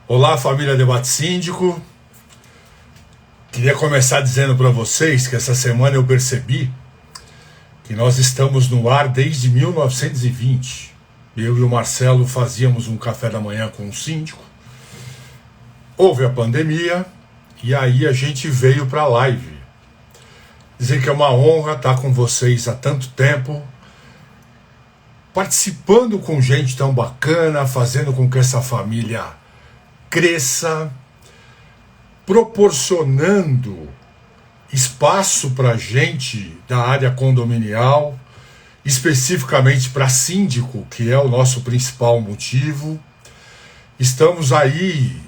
Olá, família Debate Síndico. Queria começar dizendo para vocês que essa semana eu percebi que nós estamos no ar desde 1920. Eu e o Marcelo fazíamos um café da manhã com o síndico. Houve a pandemia e aí a gente veio para a live. Dizer que é uma honra estar com vocês há tanto tempo, participando com gente tão bacana, fazendo com que essa família cresça, proporcionando espaço para gente da área condominial, especificamente para síndico, que é o nosso principal motivo. Estamos aí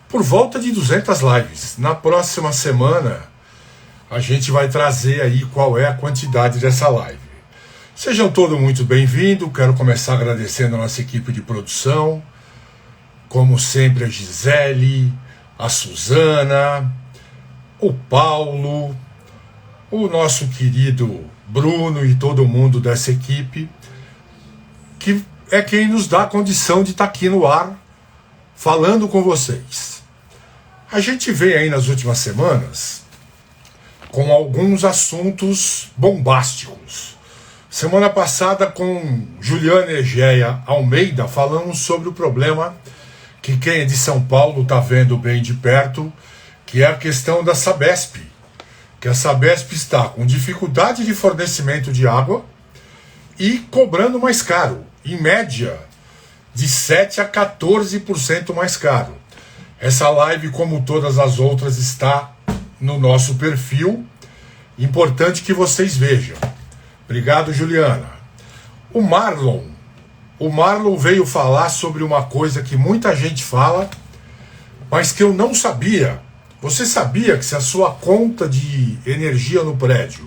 por volta de 200 lives. Na próxima semana a gente vai trazer aí qual é a quantidade dessa live. Sejam todos muito bem-vindos. Quero começar agradecendo a nossa equipe de produção, como sempre a Gisele, a Suzana, o Paulo, o nosso querido Bruno e todo mundo dessa equipe, que é quem nos dá a condição de estar aqui no ar falando com vocês. A gente vem aí nas últimas semanas com alguns assuntos bombásticos. Semana passada, com Juliana Egeia Almeida, falamos sobre o problema que quem é de São Paulo está vendo bem de perto, que é a questão da Sabesp. Que a Sabesp está com dificuldade de fornecimento de água e cobrando mais caro, em média de 7 a 14% mais caro. Essa live, como todas as outras, está no nosso perfil. Importante que vocês vejam. Obrigado, Juliana. O Marlon veio falar sobre uma coisa que muita gente fala, mas que eu não sabia. Você sabia que se a sua conta de energia no prédio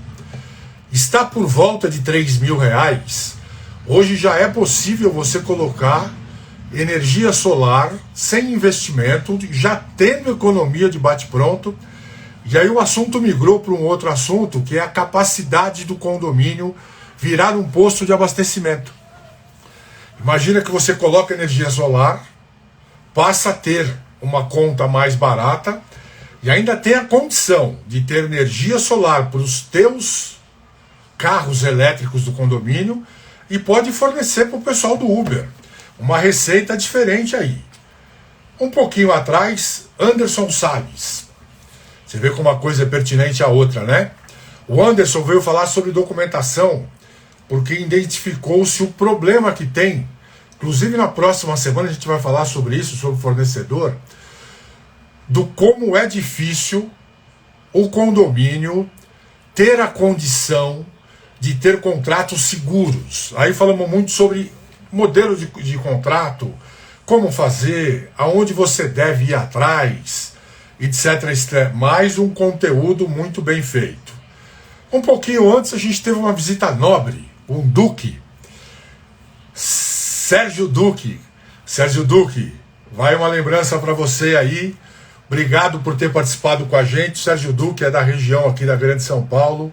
está por volta de R$3.000, hoje já é possível você colocar energia solar sem investimento, já tendo economia de bate-pronto. E aí o assunto migrou para um outro assunto, que é a capacidade do condomínio virar um posto de abastecimento. Imagina que você coloca energia solar, passa a ter uma conta mais barata e ainda tem a condição de ter energia solar para os teus carros elétricos do condomínio e pode fornecer para o pessoal do Uber. Uma receita diferente aí. Um pouquinho atrás, Anderson Salles. Você vê como uma coisa é pertinente à outra, né? O Anderson veio falar sobre documentação, porque identificou-se o problema que tem. Inclusive na próxima semana a gente vai falar sobre isso, sobre o fornecedor, do como é difícil o condomínio ter a condição de ter contratos seguros. Aí falamos muito sobre modelo de contrato, como fazer, aonde você deve ir atrás, etc, etc. Mais um conteúdo muito bem feito. Um pouquinho antes a gente teve uma visita nobre, um duque, Sérgio Duque. Sérgio Duque, vai uma lembrança para você aí. Obrigado por ter participado com a gente. O Sérgio Duque é da região aqui da Grande São Paulo,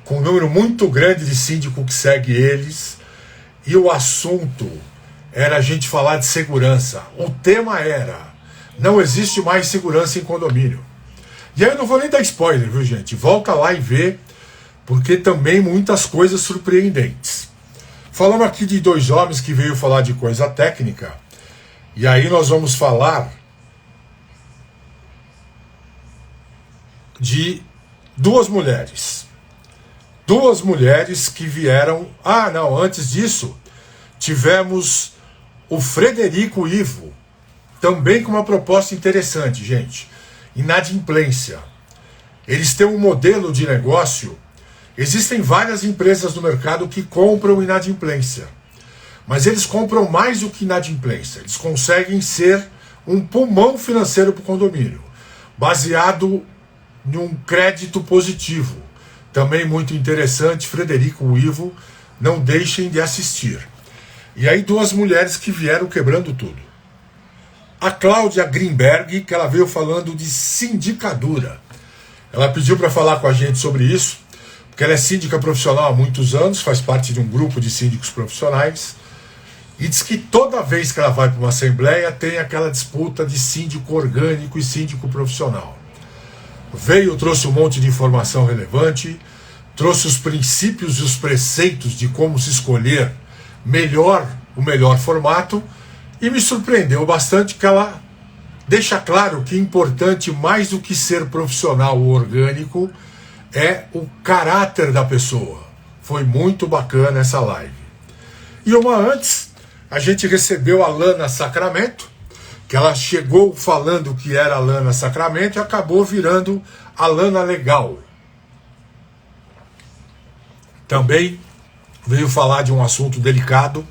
com um número muito grande de síndico que segue eles. E o assunto era a gente falar de segurança. O tema era: não existe mais segurança em condomínio. E aí eu não vou nem dar spoiler, viu, gente? Volta lá e vê, porque também muitas coisas surpreendentes. Falamos aqui de dois homens que veio falar de coisa técnica, e aí nós vamos falar de duas mulheres. Duas mulheres que vieram... Ah, não, antes disso, tivemos o Frederico Ivo, também com uma proposta interessante, gente. Inadimplência. Eles têm um modelo de negócio. Existem várias empresas no mercado que compram inadimplência. Mas eles compram mais do que inadimplência. Eles conseguem ser um pulmão financeiro para o condomínio, baseado em um crédito positivo. Também muito interessante, Frederico Ivo, não deixem de assistir. E aí duas mulheres que vieram quebrando tudo. A Cláudia Greenberg, que ela veio falando de sindicadura. Ela pediu para falar com a gente sobre isso, porque ela é síndica profissional há muitos anos, faz parte de um grupo de síndicos profissionais, E diz que toda vez que ela vai para uma assembleia tem aquela disputa de síndico orgânico e síndico profissional. Veio, trouxe um monte de informação relevante, trouxe os princípios e os preceitos de como se escolher o melhor formato, e me surpreendeu bastante que ela deixa claro que importante mais do que ser profissional ou orgânico é o caráter da pessoa. Foi muito bacana essa live. E uma antes, a gente recebeu a Lana Sacramento, que ela chegou falando que era a Lana Sacramento e acabou virando a Lana Legal. Também veio falar de um assunto delicado,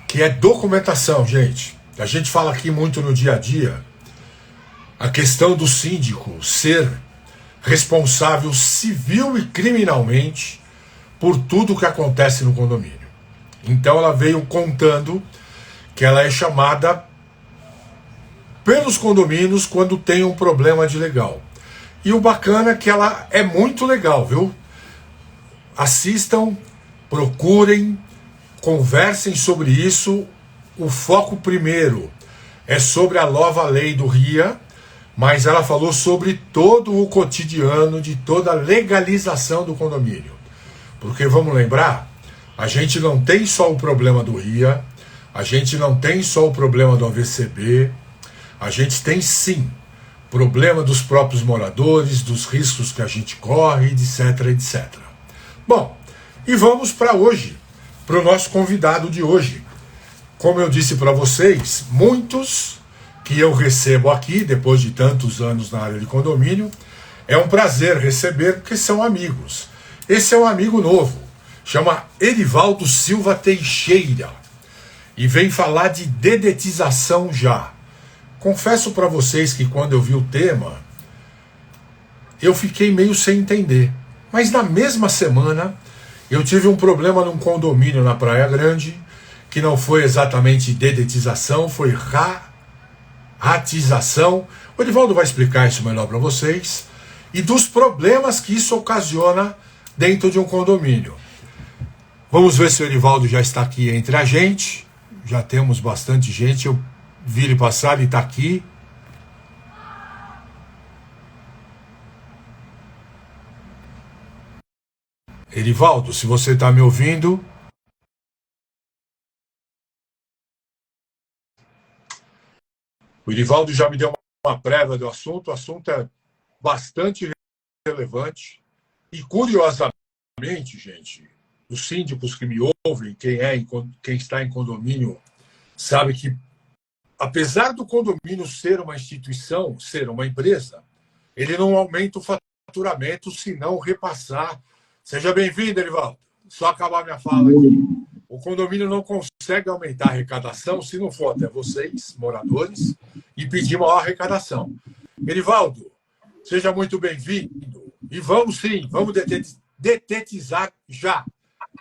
que é documentação, gente. A gente fala aqui muito no dia a dia, a questão do síndico ser responsável civil e criminalmente por tudo que acontece no condomínio. Então ela veio contando que ela é chamada pelos condomínios quando tem um problema de legal. E o bacana é que ela é muito legal, viu? Assistam, procurem, conversem sobre isso. O foco primeiro é sobre a nova lei do RIA, mas ela falou sobre todo o cotidiano de toda a legalização do condomínio. Porque vamos lembrar, a gente não tem só o problema do RIA, a gente não tem só o problema do AVCB, a gente tem sim problema dos próprios moradores, dos riscos que a gente corre, etc, etc. Bom, e vamos para hoje, para o nosso convidado de hoje. Como eu disse para vocês, muitos que eu recebo aqui, depois de tantos anos na área de condomínio, é um prazer receber, porque são amigos. Esse é um amigo novo, chama Erivaldo Silva Teixeira, e vem falar de dedetização já. Confesso para vocês que quando eu vi o tema, eu fiquei meio sem entender. Mas na mesma semana, eu tive um problema num condomínio na Praia Grande, que não foi exatamente dedetização, foi ratização. O Erivaldo vai explicar isso melhor para vocês. E dos problemas que isso ocasiona dentro de um condomínio. Vamos ver se o Erivaldo já está aqui entre a gente. Já temos bastante gente. Eu vi ele passar, ele está aqui. Erivaldo, se você está me ouvindo... O Erivaldo já me deu uma prévia do assunto. O assunto é bastante relevante. E, curiosamente, gente, os síndicos que me ouvem, quem está em condomínio, sabe que, apesar do condomínio ser uma instituição, ser uma empresa, ele não aumenta o faturamento se não repassar. Seja bem-vindo, Erivaldo. Só acabar minha fala aqui. O condomínio não consegue aumentar a arrecadação se não for até vocês, moradores, e pedir maior arrecadação. Erivaldo, seja muito bem-vindo. E vamos sim, vamos detetizar já.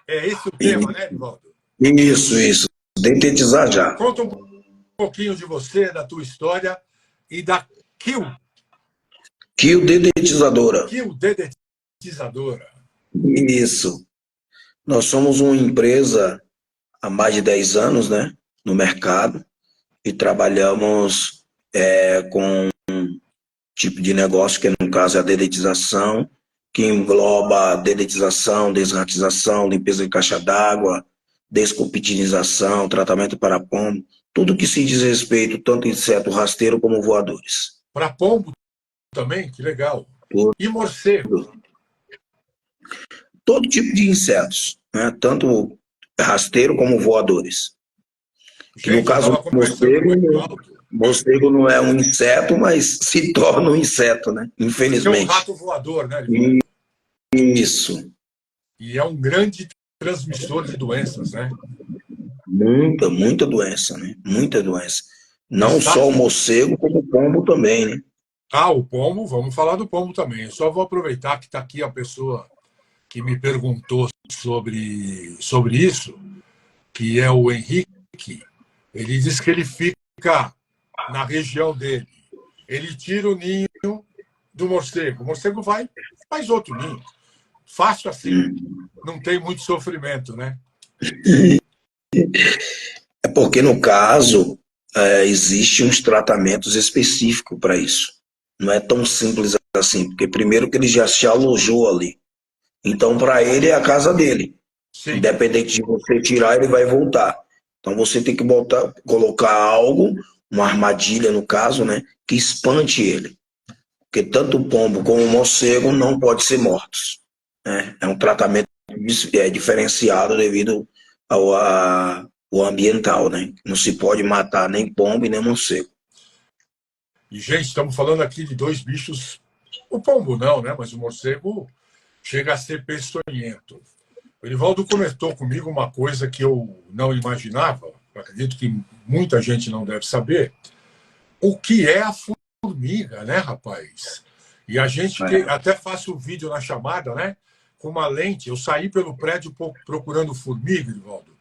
É esse o tema, né, Erivaldo? Isso. Detetizar já. Conta um pouquinho de você, da tua história e da Kill. Kill Dedetizadora. Kill Dedetizadora. Isso. Nós somos uma empresa há mais de 10 anos, né, no mercado, e trabalhamos com um tipo de negócio que, no caso, é a dedetização, que engloba dedetização, desratização, limpeza de caixa d'água, desculpitinização, tratamento para pombo, tudo que se diz respeito, tanto inseto rasteiro como voadores. Para pombo também? Que legal. Tudo. E morcego? Todo tipo de insetos, né? Tanto rasteiro como voadores. Que no caso, morcego não é um inseto, mas se torna um inseto, né? Infelizmente. É um rato voador, né? Isso. E é um grande transmissor de doenças, né? Muita doença, né? Muita doença. Não só o morcego, como o pombo também, né? Ah, o pombo, vamos falar do pombo também. Eu só vou aproveitar que está aqui a pessoa que me perguntou sobre isso, que é o Henrique. Ele diz que ele fica na região dele. Ele tira o ninho do morcego. O morcego vai, faz outro ninho. Fácil assim. Não tem muito sofrimento, né? É porque, no caso, existem uns tratamentos específicos para isso. Não é tão simples assim, porque primeiro que ele já se alojou ali. Então, para ele, é a casa dele. Sim. Independente de você tirar, ele vai voltar. Então, você tem que colocar algo, uma armadilha, no caso, né, que espante ele. Porque tanto o pombo como o morcego não podem ser mortos. Né? É um tratamento diferenciado devido ao ambiental, né? Não se pode matar nem pombo e nem morcego. E, gente, estamos falando aqui de dois bichos. O pombo não, né? Mas o morcego chega a ser peçonhento. O Erivaldo comentou comigo uma coisa que eu não imaginava, acredito que muita gente não deve saber, o que é a formiga, né, rapaz? E a gente que É. até faço um vídeo na chamada, né? Com uma lente, eu saí pelo prédio procurando formiga, Erivaldo.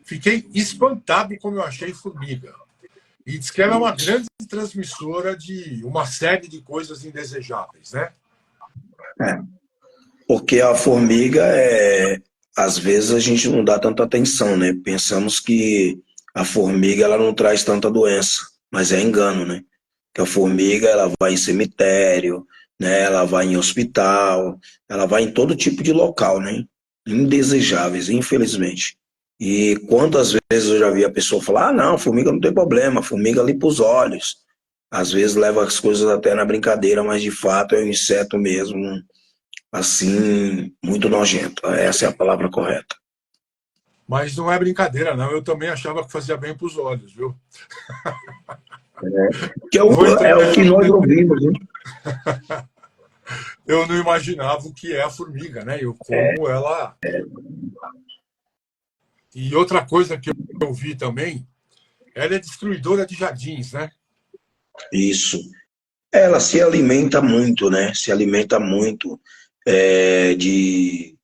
Fiquei espantado como eu achei formiga. E diz que ela é uma grande transmissora de uma série de coisas indesejáveis, né? É. Porque a formiga às vezes a gente não dá tanta atenção, né? Pensamos que a formiga ela não traz tanta doença, mas é engano, né? Que a formiga ela vai em cemitério, né? Ela vai em hospital, ela vai em todo tipo de local, né? Indesejáveis, infelizmente. E quantas vezes eu já vi a pessoa falar: ah, não, formiga não tem problema, formiga limpa os olhos. Às vezes leva as coisas até na brincadeira, mas de fato é um inseto mesmo, assim, muito nojento. Essa é a palavra correta. Mas não é brincadeira, não. Eu também achava que fazia bem para os olhos, viu? Que Não vou entrar é o que nesse nós detalhe. ouvimos, né? Eu não imaginava o que é a formiga, né? Eu como ela. E outra coisa que eu vi também, ela é destruidora de jardins, né? Isso. Ela se alimenta muito, né? Se alimenta muito de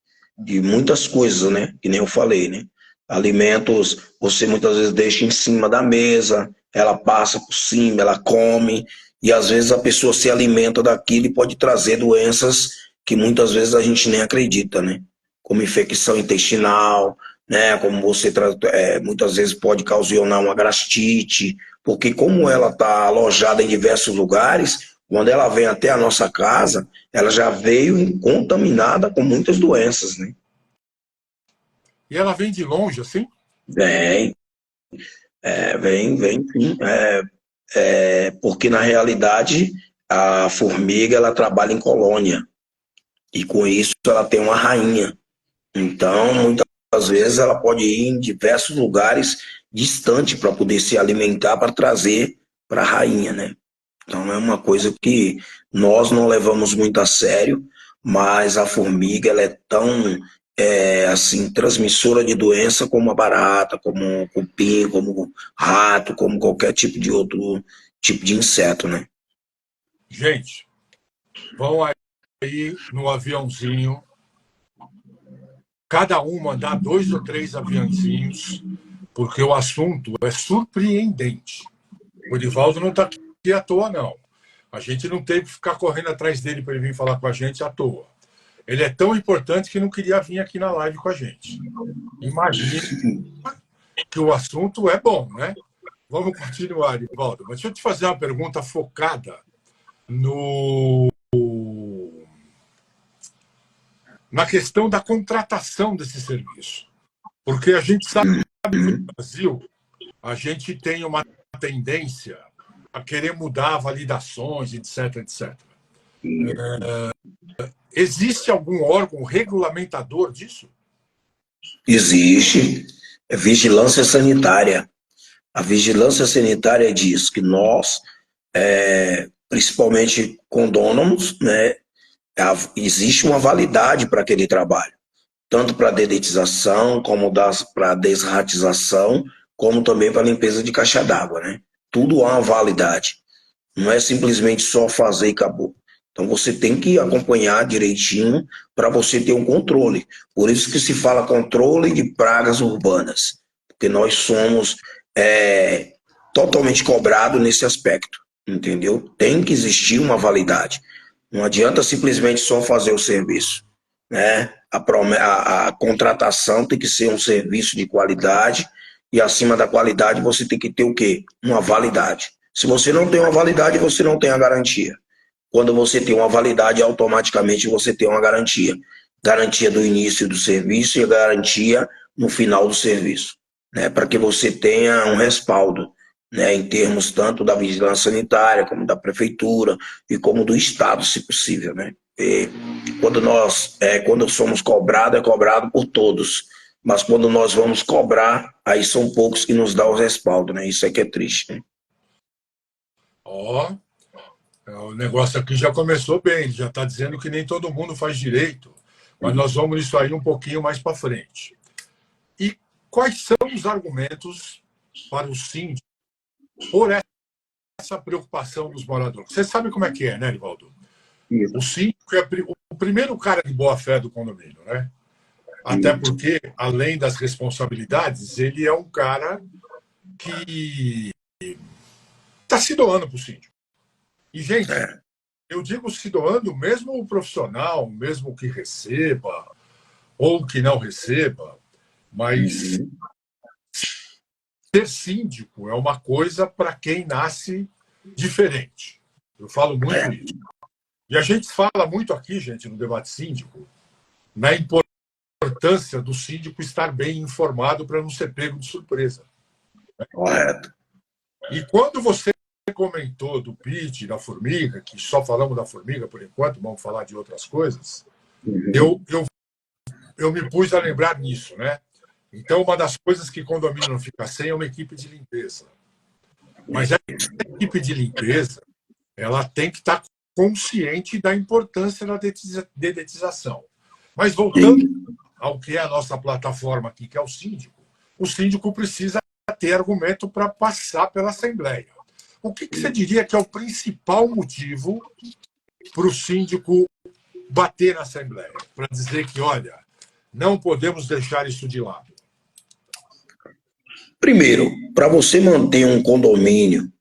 muitas coisas, né? Que nem eu falei, né? Alimentos você muitas vezes deixa em cima da mesa, ela passa por cima, ela come, e às vezes a pessoa se alimenta daquilo e pode trazer doenças que muitas vezes a gente nem acredita, né? Como infecção intestinal, né? Como muitas vezes pode causar uma gastrite, porque como ela está alojada em diversos lugares, quando ela vem até a nossa casa, ela já veio contaminada com muitas doenças, né? E ela vem de longe, assim. Vem, vem, sim. Porque na realidade a formiga ela trabalha em colônia e com isso ela tem uma rainha. Então, muitas vezes ela pode ir em diversos lugares distantes para poder se alimentar para trazer para a rainha, né? Então é uma coisa que nós não levamos muito a sério, mas a formiga ela é tão assim transmissora de doença como a barata, como o cupim, como o rato, como qualquer tipo de outro tipo de inseto, né? Gente, vão aí no aviãozinho, cada um mandar dois ou três aviãozinhos, porque o assunto é surpreendente. O Edivaldo não está aqui à toa, não. A gente não teve que ficar correndo atrás dele para ele vir falar com a gente à toa. Ele é tão importante que não queria vir aqui na live com a gente. Imagina que o assunto é bom, né? Vamos continuar, Edivaldo. Mas deixa eu te fazer uma pergunta focada no, na questão da contratação desse serviço. Porque a gente sabe que no Brasil a gente tem uma tendência a querer mudar validações, etc, etc. Existe algum órgão regulamentador disso? Existe vigilância sanitária. A vigilância sanitária diz que nós, principalmente condôminos, né, existe uma validade para aquele trabalho, tanto para dedetização, como para desratização, como também para limpeza de caixa d'água, né? Tudo há uma validade. Não é simplesmente só fazer e acabou. Então você tem que acompanhar direitinho para você ter um controle. Por isso que se fala controle de pragas urbanas, porque nós somos é, totalmente cobrados nesse aspecto, entendeu? Tem que existir uma validade. Não adianta simplesmente só fazer o serviço, né? A contratação tem que ser um serviço de qualidade E acima da qualidade, você tem que ter o quê? Uma validade. Se você não tem uma validade, você não tem a garantia. Quando você tem uma validade, automaticamente você tem uma garantia. Garantia do início do serviço e garantia no final do serviço, né? Para que você tenha um respaldo, né? Em termos tanto da vigilância sanitária, como da prefeitura e como do Estado, se possível, né? E quando somos cobrados, é cobrado por todos. Mas quando nós vamos cobrar, aí são poucos que nos dão o respaldo, né? Isso é que é triste, né? Ó, o negócio aqui já começou bem, ele já está dizendo que nem todo mundo faz direito, mas nós vamos nisso aí um pouquinho mais para frente. E quais são os argumentos para o síndico por essa preocupação dos moradores? Você sabe como é que é, né, Rivaldo? O síndico é o primeiro cara de boa-fé do condomínio, né? Até porque, além das responsabilidades, ele é um cara que está se doando para o síndico. E, gente, eu digo se doando mesmo o profissional, mesmo que receba ou que não receba, mas ser síndico é uma coisa para quem nasce diferente. Eu falo muito isso. E a gente fala muito aqui, gente, no debate síndico, na importância do síndico estar bem informado para não ser pego de surpresa. Correto. E quando você comentou do PIT, da formiga, que só falamos da formiga por enquanto, vamos falar de outras coisas, eu me pus a lembrar nisso, né? Então, uma das coisas que condomínio não fica sem é uma equipe de limpeza. Mas a equipe de limpeza, ela tem que estar consciente da importância da dedetização. Mas voltando ao que é a nossa plataforma aqui, que é o síndico precisa ter argumento para passar pela Assembleia. O que você diria que é o principal motivo para o síndico bater na Assembleia? Para dizer que, olha, não podemos deixar isso de lado. Primeiro, para você manter um condomínio,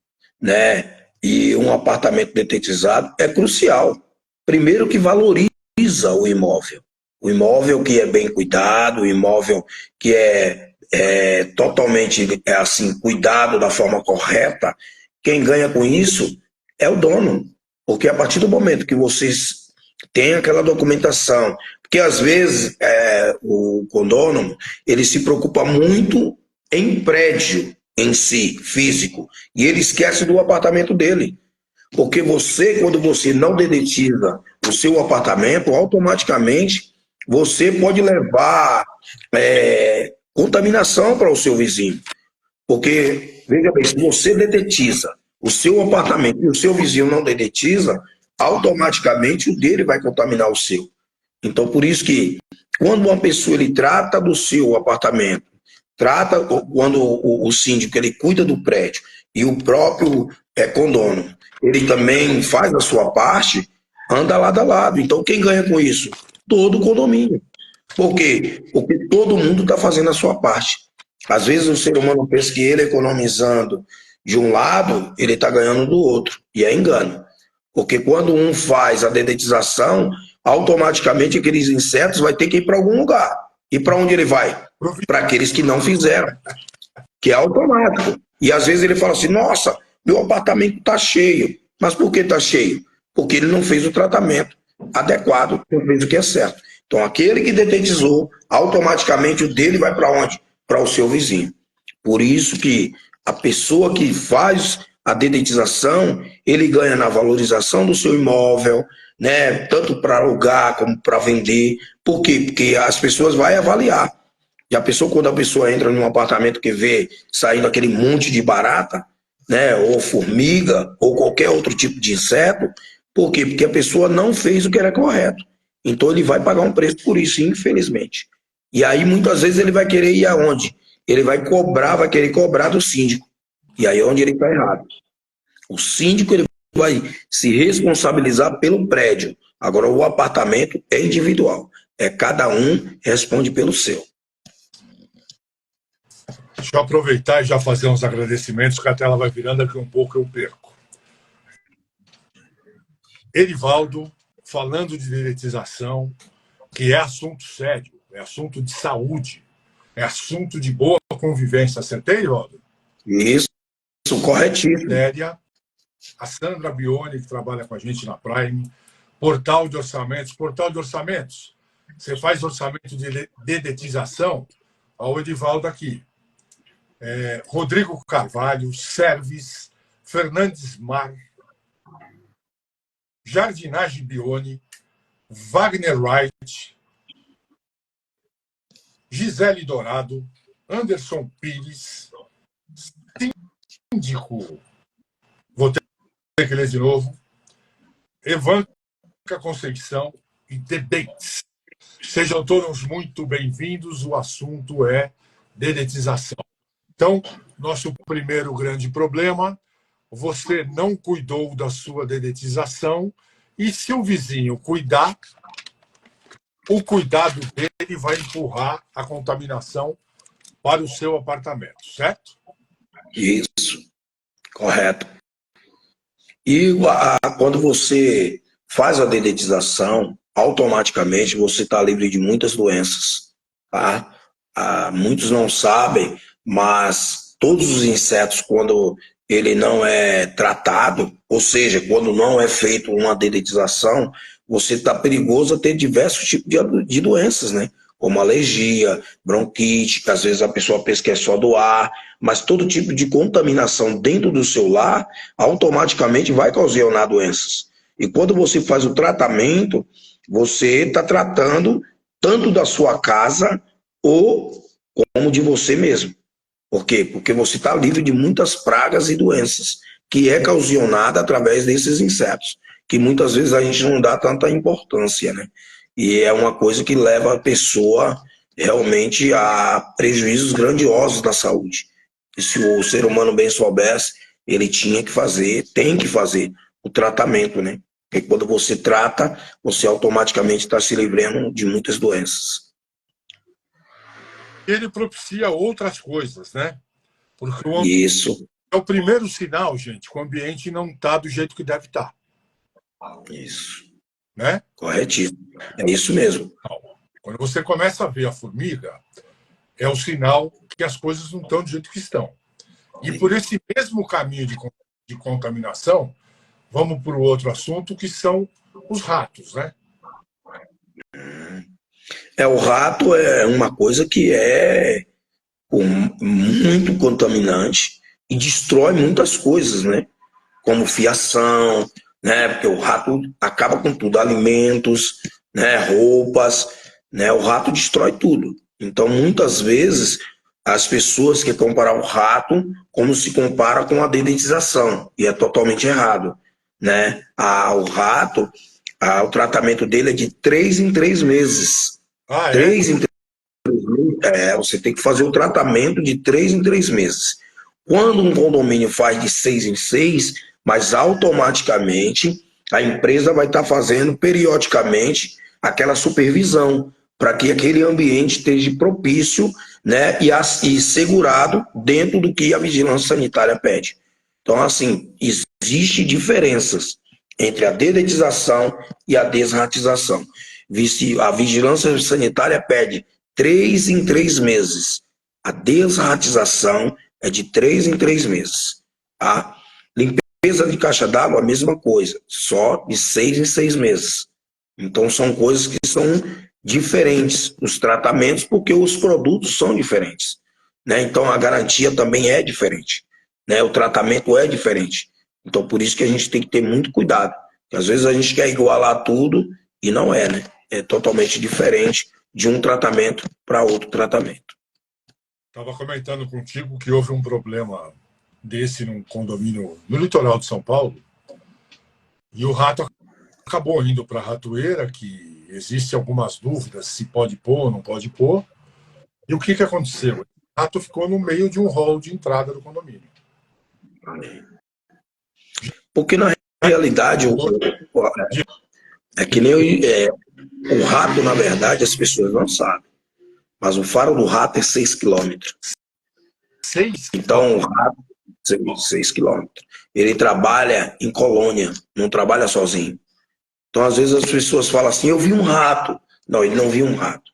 né, e um apartamento detetizado, é crucial. Primeiro que valoriza o imóvel. O imóvel que é bem cuidado, o imóvel que é totalmente assim cuidado da forma correta, quem ganha com isso é o dono. Porque a partir do momento que vocês têm aquela documentação, porque às vezes o condômino ele se preocupa muito em prédio em si, físico, e ele esquece do apartamento dele. Porque você, quando você não dedetiza o seu apartamento, automaticamente você pode levar contaminação para o seu vizinho. Porque, veja bem, se você dedetiza o seu apartamento e o seu vizinho não dedetiza, automaticamente o dele vai contaminar o seu. Então, por isso que, quando uma pessoa ele trata do seu apartamento, trata quando o síndico ele cuida do prédio e o próprio condômino ele também faz a sua parte, anda lado a lado. Então, quem ganha com isso? Todo o condomínio. Por quê? Porque todo mundo está fazendo a sua parte. Às vezes o ser humano pensa que ele economizando de um lado, ele está ganhando do outro. E é engano. Porque quando um faz a dedetização, automaticamente aqueles insetos vai ter que ir para algum lugar. E para onde ele vai? Para aqueles que não fizeram. Que é automático. E às vezes ele fala assim, nossa, meu apartamento está cheio. Mas por que está cheio? Porque ele não fez o tratamento adequado, não fez o que é certo. Então aquele que dedetizou, automaticamente o dele vai para onde? Para o seu vizinho. Por isso que a pessoa que faz a dedetização, ele ganha na valorização do seu imóvel, né? Tanto para alugar como para vender. Por quê? Porque as pessoas vão avaliar. E a pessoa, quando a pessoa entra num apartamento que vê saindo aquele monte de barata, né, ou formiga, ou qualquer outro tipo de inseto, por quê? Porque a pessoa não fez o que era correto. Então ele vai pagar um preço por isso, infelizmente. E aí muitas vezes ele vai querer ir aonde? Ele vai querer cobrar do síndico. E aí é onde ele está errado. O síndico ele vai se responsabilizar pelo prédio. Agora o apartamento é individual. Cada um responde pelo seu. Deixa eu aproveitar e já fazer uns agradecimentos, que a tela vai virando aqui um pouco, eu perco. Erivaldo, falando de dedetização, que é assunto sério, é assunto de saúde, é assunto de boa convivência. Acertei, Waldo? Isso, corretíssimo. Léria, a Sandra Bione, que trabalha com a gente na Prime, Portal de Orçamentos. Portal de Orçamentos, você faz orçamento de dedetização, ao Edivaldo aqui. Rodrigo Carvalho, Servis, Fernandes Mar, Jardinagem Bione, Wagner Wright, Gisele Dourado, Anderson Pires, Síndico, vou ter que ler de novo, Evanca Conceição e Debates. Sejam todos muito bem-vindos, o assunto é dedetização. Então, nosso primeiro grande problema, você não cuidou da sua dedetização e se o vizinho cuidar, o cuidado dele vai empurrar a contaminação para o seu apartamento, certo? Isso, correto. E quando você faz a dedetização, automaticamente você está livre de muitas doenças. Tá? Muitos não sabem, mas todos os insetos, quando ele não é tratado, ou seja, quando não é feito uma dedetização, você está perigoso a ter diversos tipos de doenças, né? Como alergia, bronquite, que às vezes a pessoa pensa que é só do ar, mas todo tipo de contaminação dentro do seu lar automaticamente vai ocasionar doenças. E quando você faz o tratamento, você está tratando tanto da sua casa ou como de você mesmo. Por quê? Porque você está livre de muitas pragas e doenças que é ocasionada através desses insetos, que muitas vezes a gente não dá tanta importância, né? E é uma coisa que leva a pessoa realmente a prejuízos grandiosos na saúde. E se o ser humano bem soubesse, ele tinha que fazer, tem que fazer o tratamento, né? Porque quando você trata, você automaticamente está se livrando de muitas doenças. Ele propicia outras coisas, né? Porque Isso. É o primeiro sinal, gente, que o ambiente não está do jeito que deve estar. Isso. Né? Corretíssimo. É isso mesmo. Quando você começa a ver a formiga, é o sinal que as coisas não estão do jeito que estão. E por esse mesmo caminho de contaminação, vamos para o outro assunto, que são os ratos, né? O rato é uma coisa que é muito contaminante e destrói muitas coisas, né? Como fiação, né? Porque o rato acaba com tudo, alimentos, né? Roupas, né? O rato destrói tudo. Então, muitas vezes, as pessoas querem comparar o rato como se compara com a dedetização, e é totalmente errado, né? O rato, o tratamento dele é de 3 em 3 meses. Ah, é? 3 em 3 você tem que fazer o tratamento de 3 em 3 meses. Quando um condomínio faz de 6 em 6, mas automaticamente a empresa vai estar fazendo periodicamente aquela supervisão para que aquele ambiente esteja propício, né, e segurado dentro do que a vigilância sanitária pede. Então, assim, existe diferenças entre a dedetização e a desratização. A vigilância sanitária pede 3 em 3 meses. A desratização é de 3 em 3 meses. Tá? Limpeza de caixa d'água, a mesma coisa, só de 6 em 6 meses. Então, são coisas que são diferentes, os tratamentos, porque os produtos são diferentes. Né? Então, a garantia também é diferente. Né? O tratamento é diferente. Então, por isso que a gente tem que ter muito cuidado. Porque às vezes a gente quer igualar tudo e não é, né? É totalmente diferente de um tratamento para outro tratamento. Estava comentando contigo que houve um problema desse num condomínio no litoral de São Paulo, e o rato acabou indo para a ratoeira, que existe algumas dúvidas se pode pôr ou não pode pôr. E o que aconteceu? O rato ficou no meio de um hall de entrada do condomínio. Porque na realidade é que nem o rato, na verdade, as pessoas não sabem. Mas o faro do rato é 6 quilômetros. 6? Então, o rato, 6 quilômetros. Ele trabalha em colônia, não trabalha sozinho. Então, às vezes, as pessoas falam assim, eu vi um rato. Não, ele não viu um rato.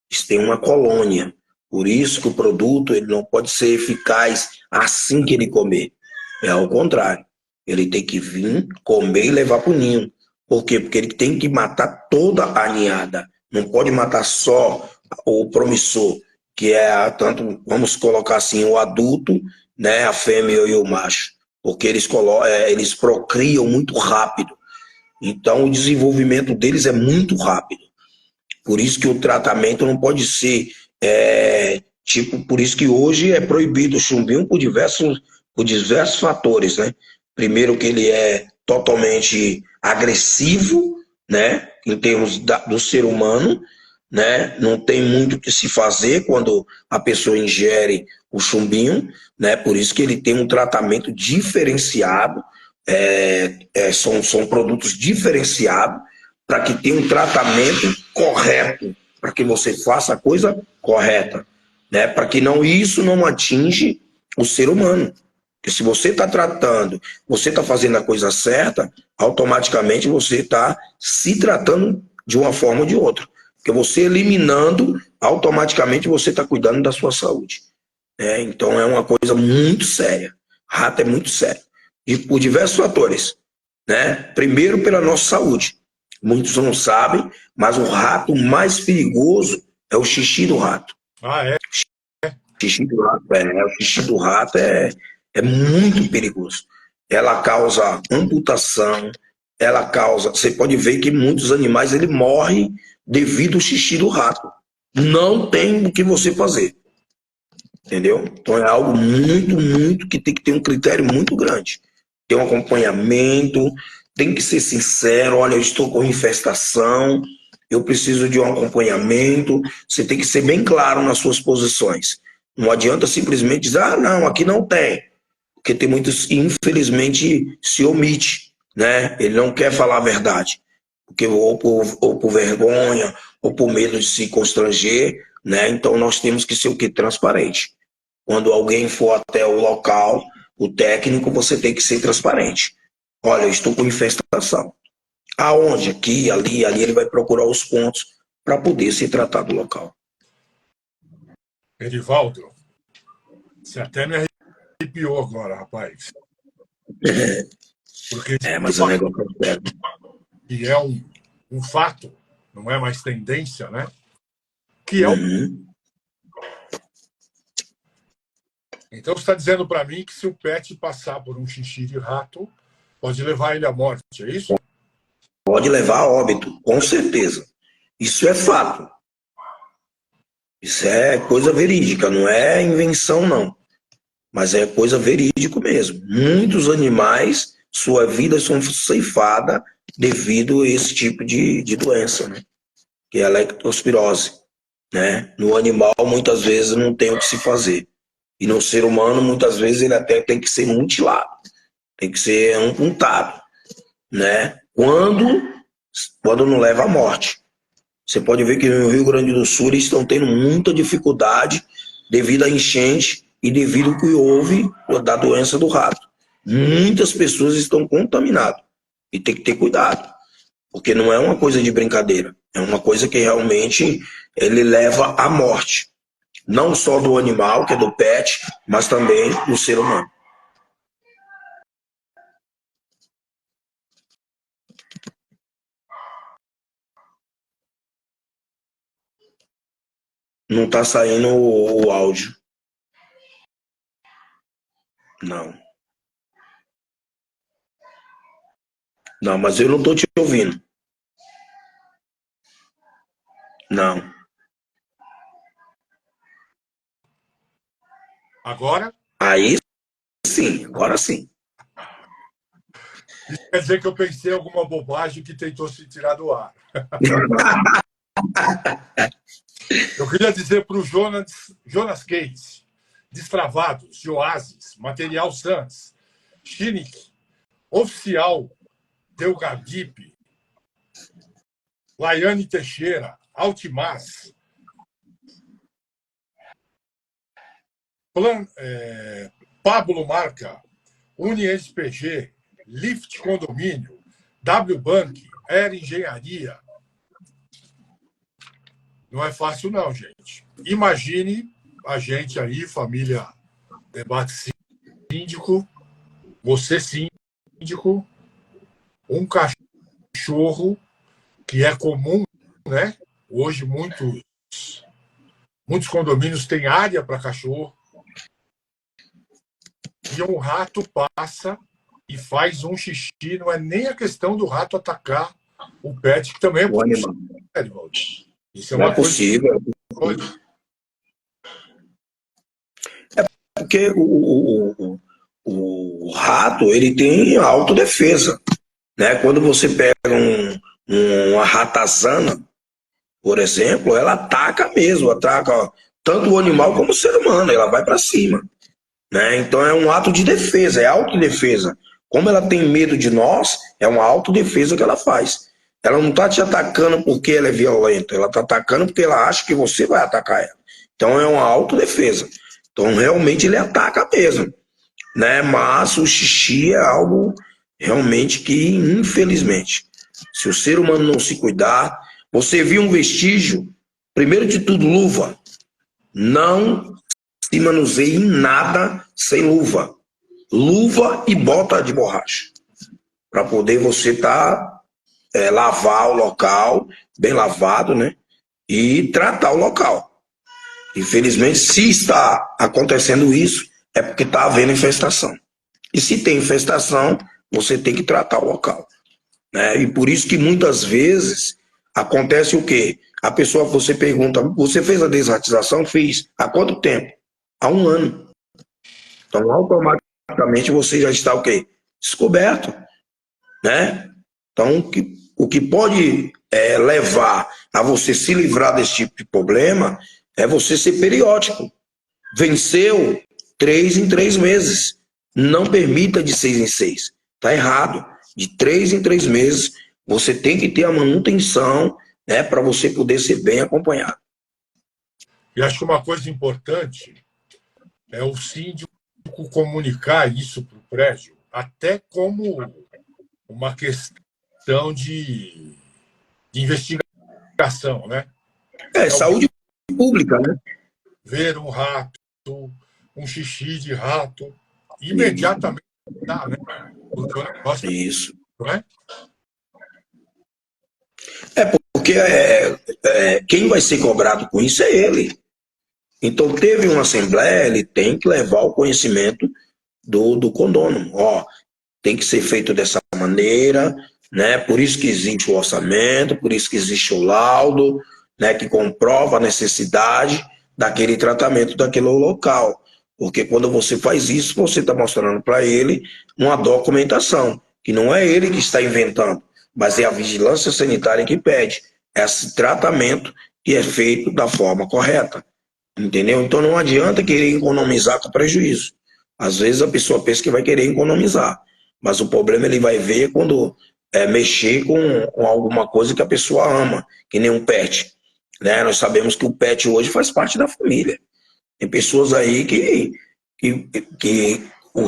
Eles têm uma colônia. Por isso que o produto ele não pode ser eficaz assim que ele comer. É ao contrário. Ele tem que vir, comer e levar para o ninho. Por quê? Porque ele tem que matar toda a ninhada. Não pode matar só o promissor, que é tanto, vamos colocar assim, o adulto, né, a fêmea e o macho. Porque eles procriam muito rápido. Então o desenvolvimento deles é muito rápido. Por isso que o tratamento não pode ser por isso que hoje é proibido o chumbinho por diversos fatores, né? Primeiro que ele é totalmente agressivo, né? Em termos do ser humano, né? Não tem muito o que se fazer quando a pessoa ingere o chumbinho, né? Por isso que ele tem um tratamento diferenciado, são produtos diferenciados para que tenha um tratamento correto, para que você faça a coisa correta, né? Para que isso não atinge o ser humano. Porque se você está tratando, você está fazendo a coisa certa, automaticamente você está se tratando de uma forma ou de outra. Porque você eliminando, automaticamente você está cuidando da sua saúde. Então é uma coisa muito séria. Rato é muito sério. E por diversos fatores. Né? Primeiro, pela nossa saúde. Muitos não sabem, mas o rato mais perigoso é o xixi do rato. Ah, é? O xixi do rato é muito perigoso. Ela causa amputação, você pode ver que muitos animais ele morrem devido ao xixi do rato. Não tem o que você fazer. Entendeu? Então é algo muito, muito que tem que ter um critério muito grande. Tem um acompanhamento, tem que ser sincero, olha, eu estou com infestação, eu preciso de um acompanhamento, você tem que ser bem claro nas suas posições. Não adianta simplesmente dizer, não, aqui não tem. Porque tem muitos, infelizmente, se omite, né? Ele não quer falar a verdade. Porque ou por vergonha, ou por medo de se constranger, né? Então nós temos que ser o quê? Transparente. Quando alguém for até o local, o técnico, você tem que ser transparente. Olha, eu estou com infestação. Aonde? Aqui, ali, ele vai procurar os pontos para poder se tratar do local. Edivaldo, você até me arrepiou agora, rapaz. Porque mas o negócio é que é um fato, não é mais tendência, né? Que é Então você está dizendo para mim que se o pet passar por um xixi de rato, pode levar ele à morte, é isso? Pode levar a óbito, com certeza. Isso é fato. Isso é coisa verídica, não é invenção, não. Mas é coisa verídica mesmo. Muitos animais, sua vida são ceifada devido a esse tipo de doença, né? Que é a leptospirose. Né? No animal, muitas vezes, não tem o que se fazer. E no ser humano, muitas vezes, ele até tem que ser mutilado. Tem que ser ampuntado. Né? Quando não leva à morte. Você pode ver que no Rio Grande do Sul eles estão tendo muita dificuldade devido à enchente e devido ao que houve da doença do rato. Muitas pessoas estão contaminadas e tem que ter cuidado, porque não é uma coisa de brincadeira, é uma coisa que realmente ele leva à morte, não só do animal, que é do pet, mas também do ser humano. Não está saindo o áudio. Não. Não, mas eu não estou te ouvindo. Não. Agora? Aí sim, agora sim. Isso quer dizer que eu pensei alguma bobagem que tentou se tirar do ar. Eu queria dizer para o Jonas Case, Destravados, de Oasis, Material Sans, Chinic, Oficial, Delgadip, Laiane Teixeira, Altimaz, Pablo Marca, UniSPG, Lift Condomínio, W Bank, Air Engenharia. Não é fácil não, gente. Imagine a gente aí, família Debate Síndico, você síndico, um cachorro, que é comum, né? Hoje muitos condomínios têm área para cachorro, e um rato passa e faz um xixi, não é nem a questão do rato atacar o pet, que também é O possível, animal. Edvaldo. Isso é Não é uma coisa que possível. pode. Porque o rato, ele tem autodefesa, né? Quando você pega uma ratazana, por exemplo, ela ataca mesmo, ataca tanto o animal como o ser humano, ela vai para cima, né? Então é um ato de defesa, é autodefesa. Como ela tem medo de nós, é uma autodefesa que ela faz. Ela não está te atacando porque ela é violenta, ela está atacando porque ela acha que você vai atacar ela. Então é uma autodefesa. Então realmente ele ataca mesmo, né? Mas o xixi é algo realmente que, infelizmente, se o ser humano não se cuidar, você viu um vestígio, primeiro de tudo, luva. Não se manuseie em nada sem luva. Luva e bota de borracha. Para poder você lavar o local, bem lavado, né? E tratar o local. Infelizmente, se está acontecendo isso, é porque está havendo infestação. E se tem infestação, você tem que tratar o local, né? E por isso que muitas vezes acontece o quê? A pessoa, você pergunta, você fez a desratização? Fiz. Há quanto tempo? Há um ano. Então, automaticamente você já está o quê? Descoberto, né? Então, o que pode levar a você se livrar desse tipo de problema é você ser periódico. Venceu 3 em 3 meses. Não permita de 6 em 6. Está errado. De 3 em 3 meses, você tem que ter a manutenção, né, para você poder ser bem acompanhado. E acho que uma coisa importante é o síndico comunicar isso para o prédio, até como uma questão de investigação, né? É Se alguém saúde pública, né? ver um rato, um xixi de rato, Isso. imediatamente dá, né? Porque o negócio Isso. não é. Porque quem vai ser cobrado com isso é ele. Então, teve uma assembleia, ele tem que levar o conhecimento do condômino. Ó, tem que ser feito dessa maneira, né? Por isso que existe o orçamento, por isso que existe o laudo, né? Que comprova a necessidade daquele tratamento daquele local. Porque quando você faz isso, você está mostrando para ele uma documentação, que não é ele que está inventando, mas é a vigilância sanitária que pede esse tratamento que é feito da forma correta. Entendeu? Então não adianta querer economizar com prejuízo. Às vezes a pessoa pensa que vai querer economizar, mas o problema ele vai ver quando mexer com alguma coisa que a pessoa ama, que nem um pet. Né? Nós sabemos que o pet hoje faz parte da família. Tem pessoas aí que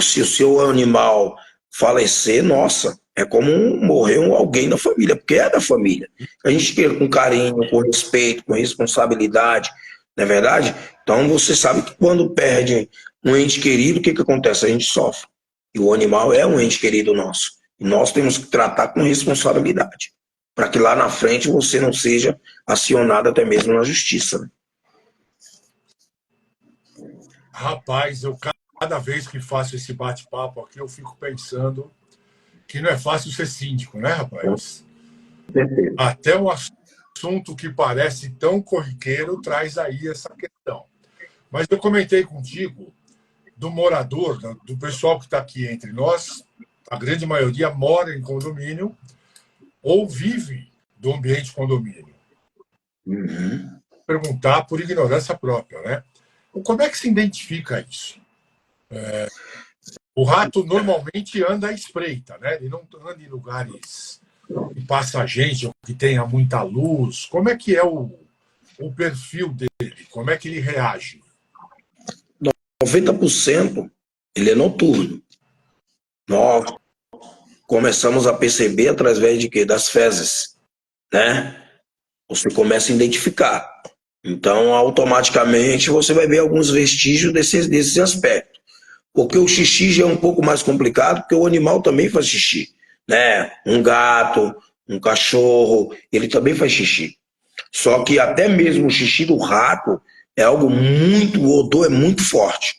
se o seu animal falecer, nossa, é como morrer alguém da família, porque é da família. A gente quer com carinho, com respeito, com responsabilidade, não é verdade? Então você sabe que quando perde um ente querido, o que acontece? A gente sofre. E o animal é um ente querido nosso. E nós temos que tratar com responsabilidade, para que lá na frente você não seja acionado até mesmo na justiça. Né? Rapaz, eu cada vez que faço esse bate-papo aqui, eu fico pensando que não é fácil ser síndico, né, Com rapaz? certeza. Até um assunto que parece tão corriqueiro traz aí essa questão. Mas eu comentei contigo do morador, do pessoal que está aqui entre nós, a grande maioria mora em condomínio ou vive do ambiente condomínio. Uhum. Perguntar por ignorância própria, né? Como é que se identifica isso? O rato normalmente anda à espreita, né? Ele não anda em lugares que passa gente ou que tenha muita luz. Como é que é o perfil dele? Como é que ele reage? 90% ele é noturno. Nós começamos a perceber através de quê? Das fezes, né? Você começa a identificar. Então, automaticamente, você vai ver alguns vestígios desse aspecto. Porque o xixi já é um pouco mais complicado, porque o animal também faz xixi, né? Um gato, um cachorro, ele também faz xixi. Só que até mesmo o xixi do rato é algo muito, o odor é muito forte.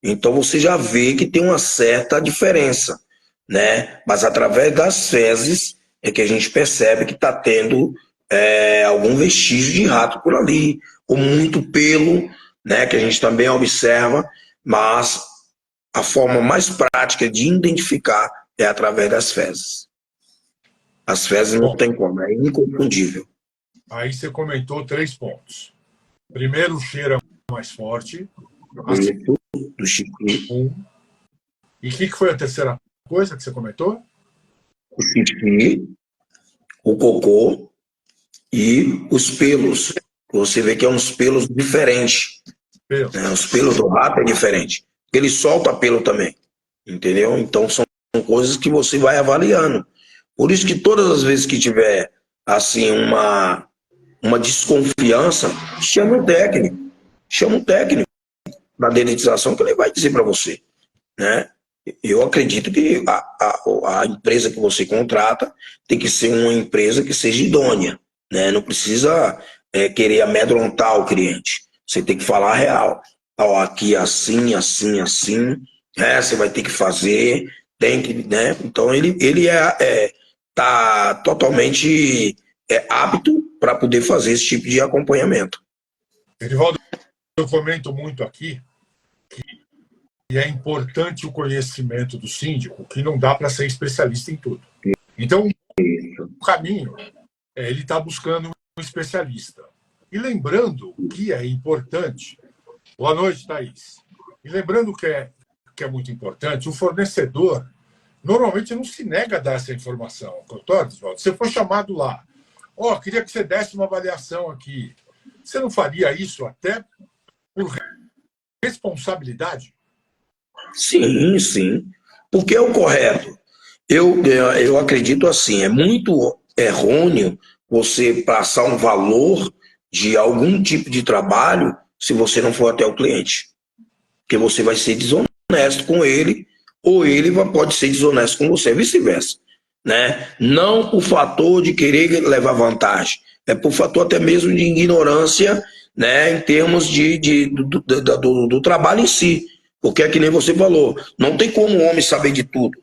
Então você já vê que tem uma certa diferença, né? Mas através das fezes é que a gente percebe que está tendo algum vestígio de rato por ali, ou muito pelo, né? Que a gente também observa, mas a forma mais prática de identificar é através das fezes. As fezes não Bom, tem como, é inconfundível. aí você comentou 3 pontos. Primeiro, o cheiro é mais forte. A Isso, do xixi, um. E o que foi a terceira coisa que você comentou? o xixi, o cocô e os pelos. Você vê que é uns pelos diferentes. Né? Pelos. Os pelos do rato é diferente. Ele solta pelo também. Entendeu? Então são coisas que você vai avaliando. Por isso que todas as vezes que tiver assim uma desconfiança, chama o técnico. Chama o técnico da dedetização que ele vai dizer para você. Né? Eu acredito que a empresa que você contrata tem que ser uma empresa que seja idônea, né? Não precisa querer amedrontar o cliente. Você tem que falar a real. Ó, aqui assim, assim, assim, você vai ter que fazer, tem que, né? Então ele tá totalmente apto para poder fazer esse tipo de acompanhamento. Erivaldo, eu comento muito aqui que é importante o conhecimento do síndico, que não dá para ser especialista em tudo. Então, o caminho é ele estar buscando um especialista. E lembrando que é importante. Boa noite, Thaís. E lembrando que é muito importante, o fornecedor normalmente não se nega a dar essa informação. Concorda, Oswaldo? Você foi chamado lá. Queria que você desse uma avaliação aqui. Você não faria isso até por responsabilidade? Sim, sim. Porque é o correto. Eu acredito assim, é muito errôneo você passar um valor de algum tipo de trabalho se você não for até o cliente. Porque você vai ser desonesto com ele, ou ele pode ser desonesto com você, vice-versa. Né? Não por fator de querer levar vantagem, é por fator até mesmo de ignorância, né, em termos do trabalho em si. Porque é que nem você falou, não tem como o homem saber de tudo.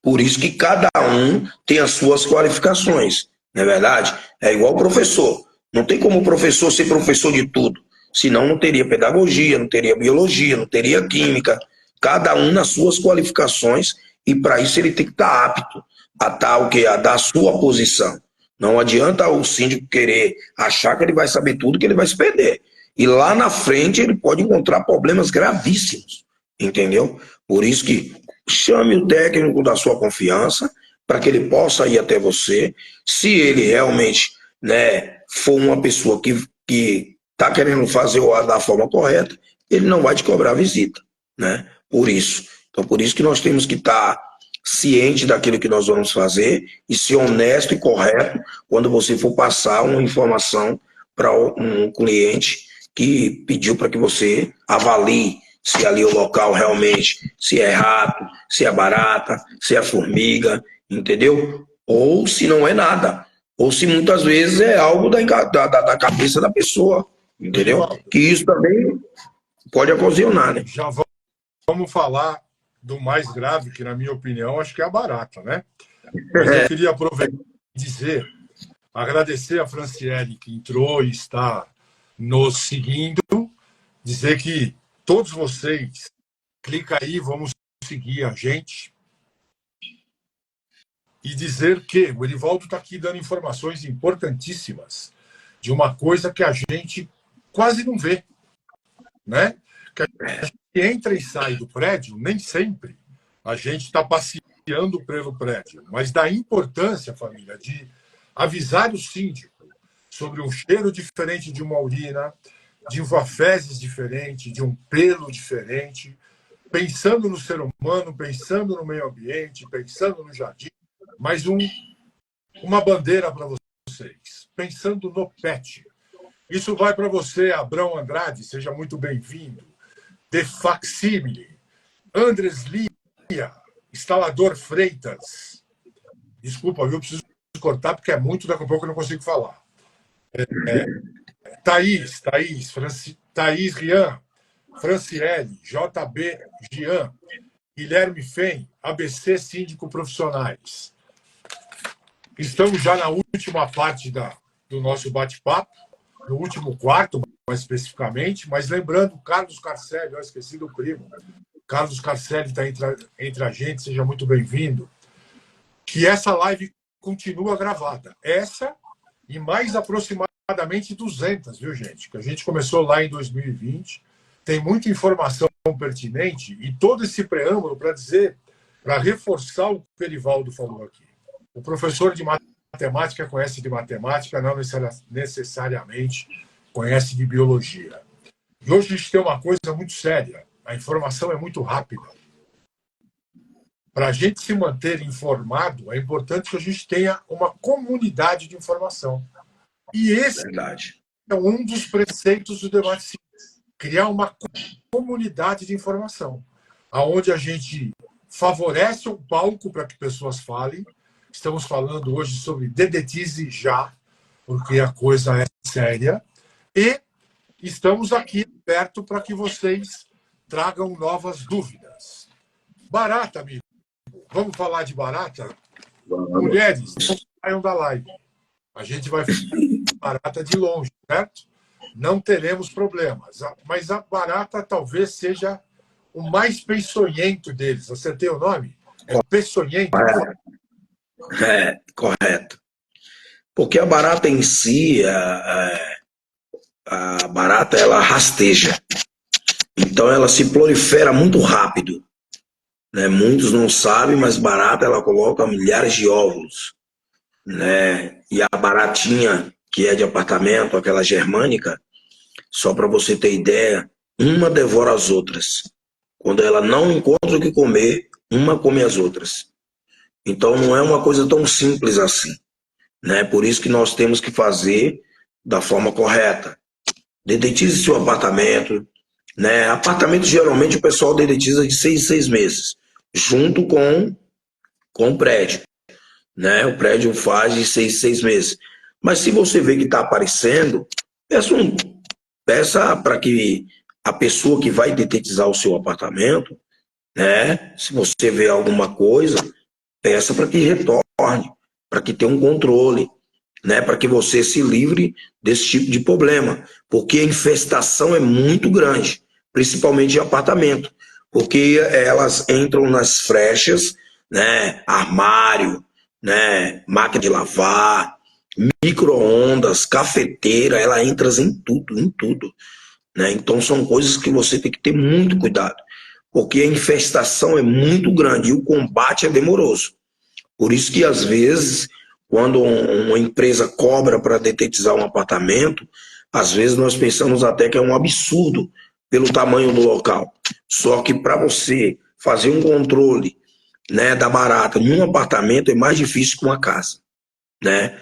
Por isso que cada um tem as suas qualificações, não é verdade? É igual o professor. Não tem como o professor ser professor de tudo. Senão não teria pedagogia, não teria biologia, não teria química. Cada um nas suas qualificações e para isso ele tem que estar apto a dar o quê? A dar a sua posição. Não adianta o síndico querer achar que ele vai saber tudo, que ele vai se perder. E lá na frente ele pode encontrar problemas gravíssimos, entendeu? Por isso que chame o técnico da sua confiança para que ele possa ir até você. Se ele realmente, né, for uma pessoa que está querendo fazer da forma correta, ele não vai te cobrar visita, né? Por isso. Então, por isso que nós temos que estar ciente daquilo que nós vamos fazer e ser honesto e correto quando você for passar uma informação para um cliente que pediu para que você avalie se ali o local realmente, se é rato, se é barata, se é formiga, entendeu? Ou se não é nada. Ou se muitas vezes é algo da cabeça da pessoa, entendeu? Edivaldo, Que isso também pode ocasionar, né? já vamos falar do mais grave, que na minha opinião acho que é a barata, né? Mas eu queria aproveitar e dizer, agradecer a Franciele que entrou e está nos seguindo, dizer que todos vocês, clica aí, vamos seguir a gente, e dizer que o Erivaldo está aqui dando informações importantíssimas de uma coisa que a gente quase não vê, né? Que a gente entra e sai do prédio, nem sempre a gente está passeando pelo prédio, mas da importância, família, de avisar o síndico sobre um cheiro diferente de uma urina, de uma fezes diferente, de um pelo diferente, pensando no ser humano, pensando no meio ambiente, pensando no jardim, mas uma bandeira para vocês, pensando no pet. Isso vai para você, Abrão Andrade, seja muito bem-vindo. De Facsímile, Andres Lia, Instalador Freitas. Desculpa, viu? Preciso cortar porque é muito, daqui a pouco eu não consigo falar. Thaís Rian, Franciele, JB Gian, Guilherme Fem, ABC Síndico Profissionais. Estamos já na última parte do nosso bate-papo, no último quarto, mais especificamente, mas lembrando, Carlos Carcelli, eu esqueci do primo, Carlos Carcelli está entre a gente, seja muito bem-vindo, que essa live continua gravada. Essa e mais aproximadamente 200, viu, gente? Que a gente começou lá em 2020, tem muita informação pertinente e todo esse preâmbulo para dizer, para reforçar o que o Erivaldo falou aqui. O professor de matemática conhece de matemática, não necessariamente conhece de biologia. E hoje a gente tem uma coisa muito séria. A informação é muito rápida. Para a gente se manter informado, é importante que a gente tenha uma comunidade de informação. E esse é um dos preceitos do debate cívico. Criar uma comunidade de informação, onde a gente favorece um palco para que pessoas falem. Estamos falando hoje sobre dedetize já, porque a coisa é séria. E estamos aqui perto para que vocês tragam novas dúvidas. Barata, amigo. Vamos falar de barata? Mulheres, não saiam da live. A gente vai falar de barata de longe, certo? Não teremos problemas. Mas a barata talvez seja o mais peçonhento deles. Acertei o nome? É peçonhento. É, correto. Porque a barata em si, a barata, ela rasteja. Então, ela se prolifera muito rápido. Né? Muitos não sabem, mas barata, ela coloca milhares de óvulos. Né? E a baratinha, que é de apartamento, aquela germânica, só para você ter ideia, uma devora as outras. Quando ela não encontra o que comer, uma come as outras. Então, não é uma coisa tão simples assim. Né? Por isso que nós temos que fazer da forma correta. Dedetize seu apartamento. Né? Apartamento, geralmente, o pessoal dedetiza de 6 em 6 meses, junto com o prédio. Né? O prédio faz de 6 em 6 meses. Mas se você vê que está aparecendo, peça para que a pessoa que vai detetizar o seu apartamento, né? Se você vê alguma coisa, peça para que retorne, para que tenha um controle, né? Para que você se livre desse tipo de problema, porque a infestação é muito grande, principalmente em apartamento, porque elas entram nas frechas, né? Armário, né? Máquina de lavar, micro-ondas, cafeteira, ela entra em tudo, em tudo. Né? Então são coisas que você tem que ter muito cuidado, porque a infestação é muito grande e o combate é demoroso. Por isso que, às vezes, quando uma empresa cobra para detetizar um apartamento, às vezes nós pensamos até que é um absurdo pelo tamanho do local. Só que para você fazer um controle, né, da barata num apartamento é mais difícil que uma casa. Né?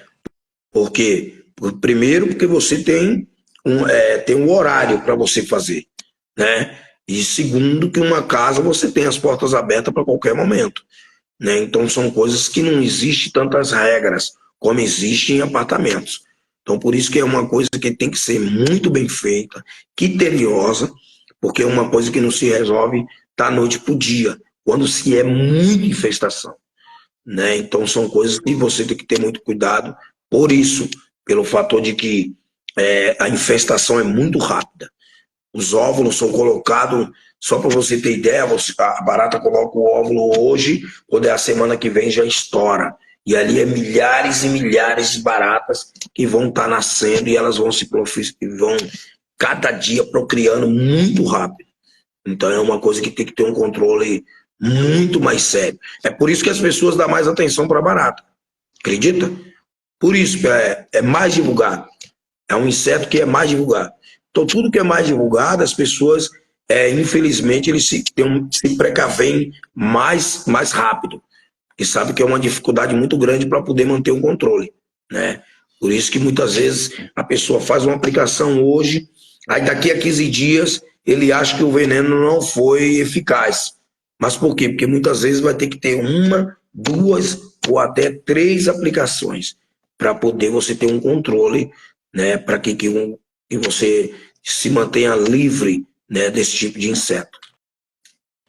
Primeiro, porque você tem um horário para você fazer. Né? E segundo, que uma casa você tem as portas abertas para qualquer momento. Né? Então são coisas que não existem tantas regras como existem em apartamentos. Então por isso que é uma coisa que tem que ser muito bem feita, criteriosa, porque é uma coisa que não se resolve da noite para o dia, quando se é muita infestação. Né? Então são coisas que você tem que ter muito cuidado, por isso, pelo fator de que a infestação é muito rápida. Os óvulos são colocados, só para você ter ideia, a barata coloca o óvulo hoje, quando é a semana que vem já estoura. E ali é milhares e milhares de baratas que vão estar nascendo e elas vão vão cada dia procriando muito rápido. Então é uma coisa que tem que ter um controle muito mais sério. É por isso que as pessoas dão mais atenção para a barata. Acredita? Por isso que é mais divulgado. É um inseto que é mais divulgado. Então, tudo que é mais divulgado, as pessoas, infelizmente, eles se precavem mais rápido. E sabe que é uma dificuldade muito grande para poder manter o controle. Né? Por isso que muitas vezes a pessoa faz uma aplicação hoje, aí daqui a 15 dias ele acha que o veneno não foi eficaz. Mas por quê? Porque muitas vezes vai ter que ter uma, duas ou até três aplicações para poder você ter um controle, né, para que você se mantenha livre, né, desse tipo de inseto.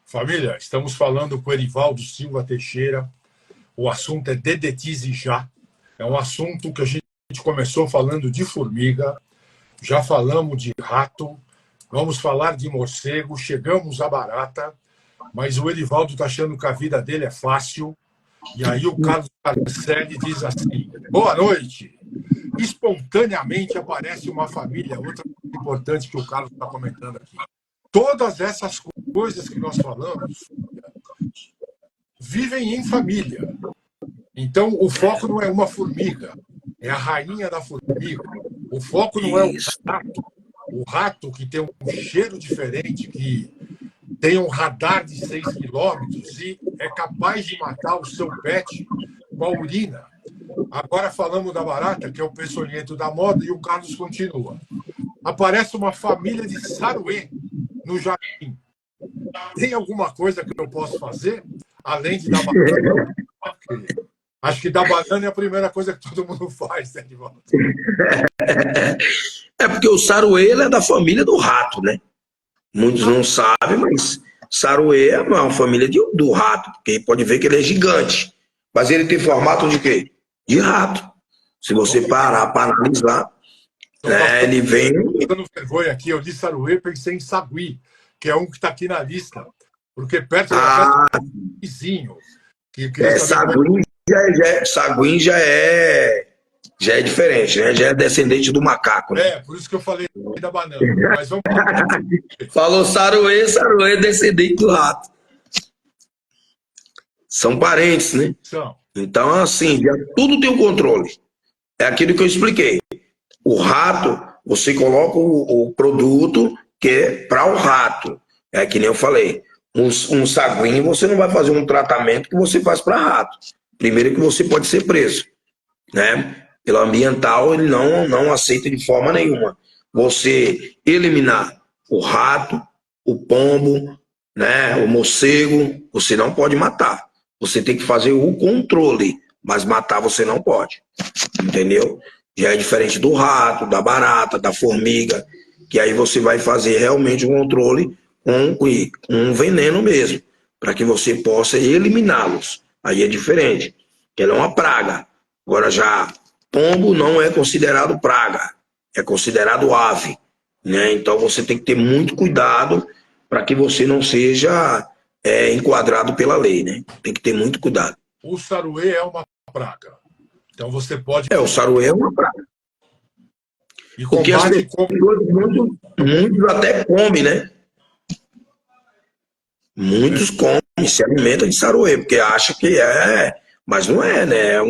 Família, estamos falando com o Erivaldo Silva Teixeira. O assunto é dedetize já. É um assunto que a gente começou falando de formiga, já falamos de rato, vamos falar de morcego, chegamos à barata, mas o Erivaldo está achando que a vida dele é fácil. E aí o Carlos Carcelli diz assim: boa noite. Espontaneamente aparece uma família, outra coisa importante que o Carlos está comentando aqui. Todas essas coisas que nós falamos vivem em família. Então, o foco não é uma formiga, é a rainha da formiga. O foco não é o rato. O rato que tem um cheiro diferente, que tem um radar de 6 quilômetros e é capaz de matar o seu pet com a urina. Agora falamos da barata, que é o peçonhento da moda, e o Carlos continua. Aparece uma família de saruê no jardim. Tem alguma coisa que eu posso fazer, além de dar banana? Acho que dar banana é a primeira coisa que todo mundo faz, né, Edivaldo? É porque o saruê é da família do rato, né? Muitos não sabem, mas saruê é uma família do rato, porque pode ver que ele é gigante. Mas ele tem formato de quê? De rato. Se você parar para analisar, né, ele vem. Estou dando vergonha aqui, eu li saruê, pensei em sagui, que é um que está aqui na lista, porque perto da casa do vizinho. Sagui já é diferente, né? Já é descendente do macaco. Né? É, por isso que eu falei da banana. Mas vamos Falou saruê, saruê é descendente do rato. São parentes, né? São. Então, assim, já tudo tem um controle. É aquilo que eu expliquei. O rato, você coloca o produto que é para o rato. É que nem eu falei. Um saguinho, você não vai fazer um tratamento que você faz para rato. Primeiro que você pode ser preso, né? Pelo ambiental, ele não aceita de forma nenhuma. Você eliminar o rato, o pombo, né, o morcego, você não pode matar. Você tem que fazer o controle, mas matar você não pode. Entendeu? Já é diferente do rato, da barata, da formiga, que aí você vai fazer realmente um controle com um veneno mesmo, para que você possa eliminá-los. Aí é diferente, que ela é uma praga. Agora já pombo não é considerado praga, é considerado ave, né? Então você tem que ter muito cuidado para que você não seja enquadrado pela lei, né? Tem que ter muito cuidado. O saruê é uma praga. Então você pode. O saruê é uma praga. E porque as pessoas, muitos até comem, né? Muitos comem, se alimentam de saruê, porque acham que é, mas não é, né? É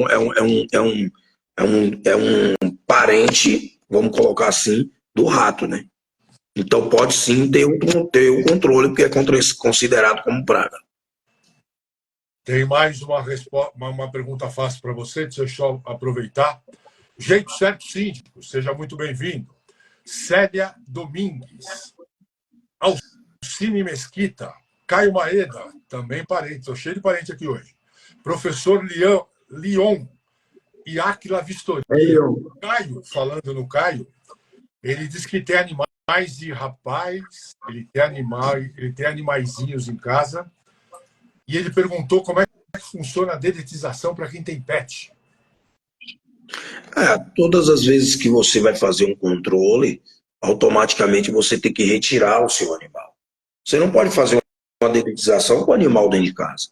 um parente, vamos colocar assim, do rato, né? Então pode sim ter o controle, porque é considerado como praga. Tem mais uma pergunta fácil para você, deixa eu aproveitar. Jeito Certo Síndico, seja muito bem-vindo. Célia Domingues. Alcine Mesquita. Caio Maeda, também parente, estou cheio de parente aqui hoje. Professor Leon e Áquila Vistoria. Caio, falando no Caio, ele diz que tem animais de rapaz, ele tem animaizinhos em casa, e ele perguntou como é que funciona a dedetização para quem tem pet. Todas as vezes que você vai fazer um controle, automaticamente você tem que retirar o seu animal. Você não pode fazer uma dedetização com o animal dentro de casa.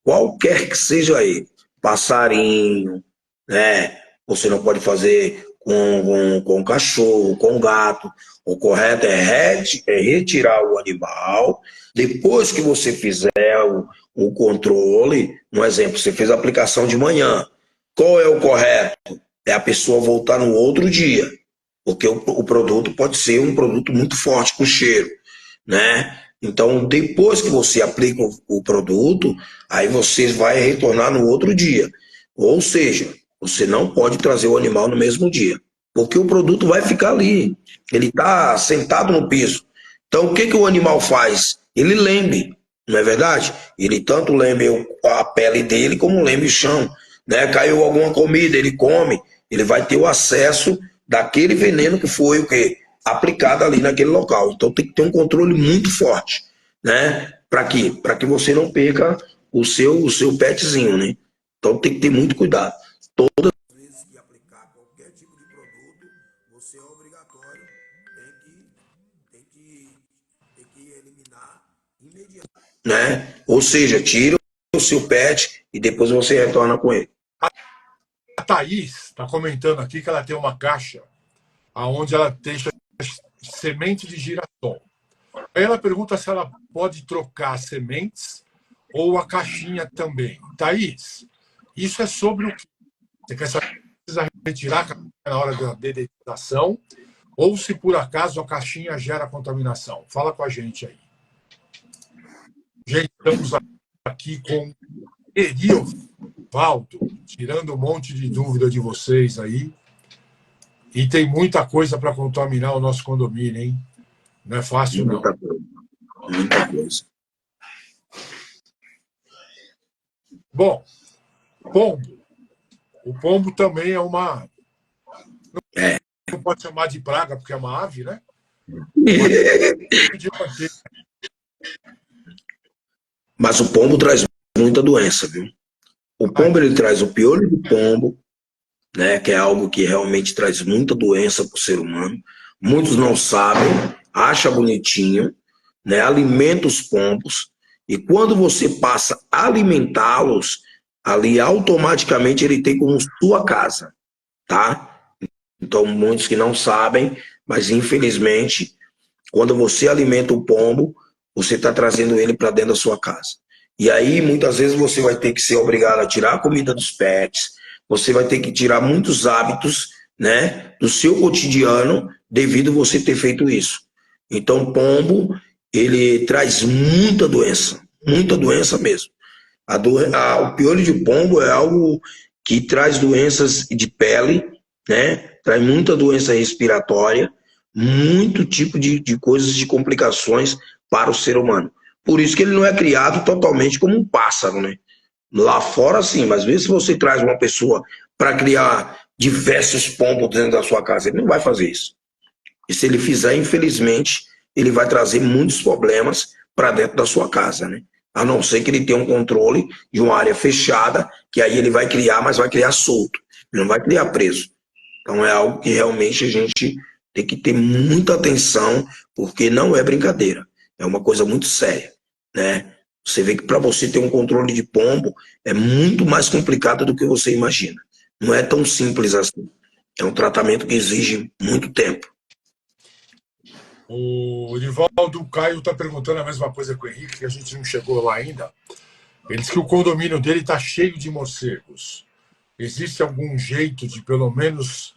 Qualquer que seja ele, passarinho, né? Você não pode fazer com cachorro, com gato. O correto é retirar o animal. Depois que você fizer o controle, um exemplo, você fez a aplicação de manhã. Qual é o correto? É a pessoa voltar no outro dia. Porque o produto pode ser um produto muito forte com cheiro, né? Então, depois que você aplica o produto, aí você vai retornar no outro dia. Ou seja, Você não pode trazer o animal no mesmo dia, porque o produto vai ficar ali. Ele está sentado no piso. Então, o que, que o animal faz? Ele lembre, não é verdade? Ele tanto lembre a pele dele, como lembre o chão. Né? Caiu alguma comida, ele come, ele vai ter o acesso daquele veneno que foi o quê? Aplicado ali naquele local. Então, tem que ter um controle muito forte. Né? Para quê? Para que você não perca o seu petzinho. Né? Então, tem que ter muito cuidado. Todas as vezes que aplicar qualquer tipo de produto, você é obrigatório, tem que eliminar imediatamente. Né? Ou seja, tira o seu pet e depois você retorna com ele. A Thaís está comentando aqui que ela tem uma caixa onde ela deixa semente de girassol. Aí ela pergunta se ela pode trocar as sementes ou a caixinha também. Thaís, isso é sobre o que? Você quer saber se precisa retirar a caixinha na hora da dedetização ou se por acaso a caixinha gera contaminação? Fala com a gente aí. Gente, estamos aqui com Eriovaldo, tirando um monte de dúvida de vocês aí. E tem muita coisa para contaminar o nosso condomínio, hein? Não é fácil, não. Muita coisa. Muita coisa. Bom, pombo. O pombo também é uma. Não pode chamar de praga, porque é uma ave, né? Mas o pombo traz muita doença, viu? O pombo ele traz o piolho do pombo, né? Que é algo que realmente traz muita doença para o ser humano. Muitos não sabem, acham bonitinho, né? Alimenta os pombos e quando você passa a alimentá-los, ali automaticamente ele tem como sua casa, tá? Então muitos que não sabem, mas infelizmente quando você alimenta o pombo, você está trazendo ele para dentro da sua casa. E aí, muitas vezes, você vai ter que ser obrigado a tirar a comida dos pets, você vai ter que tirar muitos hábitos, né, do seu cotidiano, devido a você ter feito isso. Então, pombo, ele traz muita doença mesmo. O piolho de pombo é algo que traz doenças de pele, né, traz muita doença respiratória, muito tipo de coisas, de complicações para o ser humano. Por isso que ele não é criado totalmente como um pássaro, né? Lá fora, sim, mas às vezes se você traz uma pessoa para criar diversos pombos dentro da sua casa, ele não vai fazer isso. E se ele fizer, infelizmente, ele vai trazer muitos problemas para dentro da sua casa, né? A não ser que ele tenha um controle de uma área fechada, que aí ele vai criar, mas vai criar solto. Ele não vai criar preso. Então é algo que realmente a gente tem que ter muita atenção, porque não é brincadeira. É uma coisa muito séria, né? Você vê que para você ter um controle de pombo é muito mais complicado do que você imagina. Não é tão simples assim. É um tratamento que exige muito tempo. O Nivaldo Caio está perguntando a mesma coisa que o Henrique, que a gente não chegou lá ainda. Ele diz que o condomínio dele está cheio de morcegos. Existe algum jeito de, pelo menos,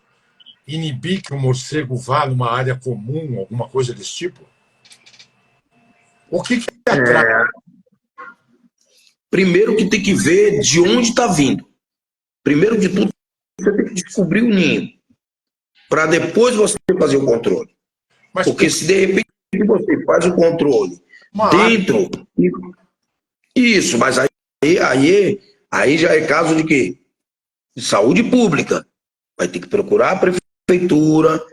inibir que o morcego vá numa área comum, alguma coisa desse tipo? O que atrai? Primeiro que tem que ver de onde está vindo. Primeiro de tudo, você tem que descobrir o ninho, para depois você fazer o controle. Mas porque se de repente você faz o controle dentro. Isso, mas aí já é caso de quê? De saúde pública. Vai ter que procurar a prefeitura,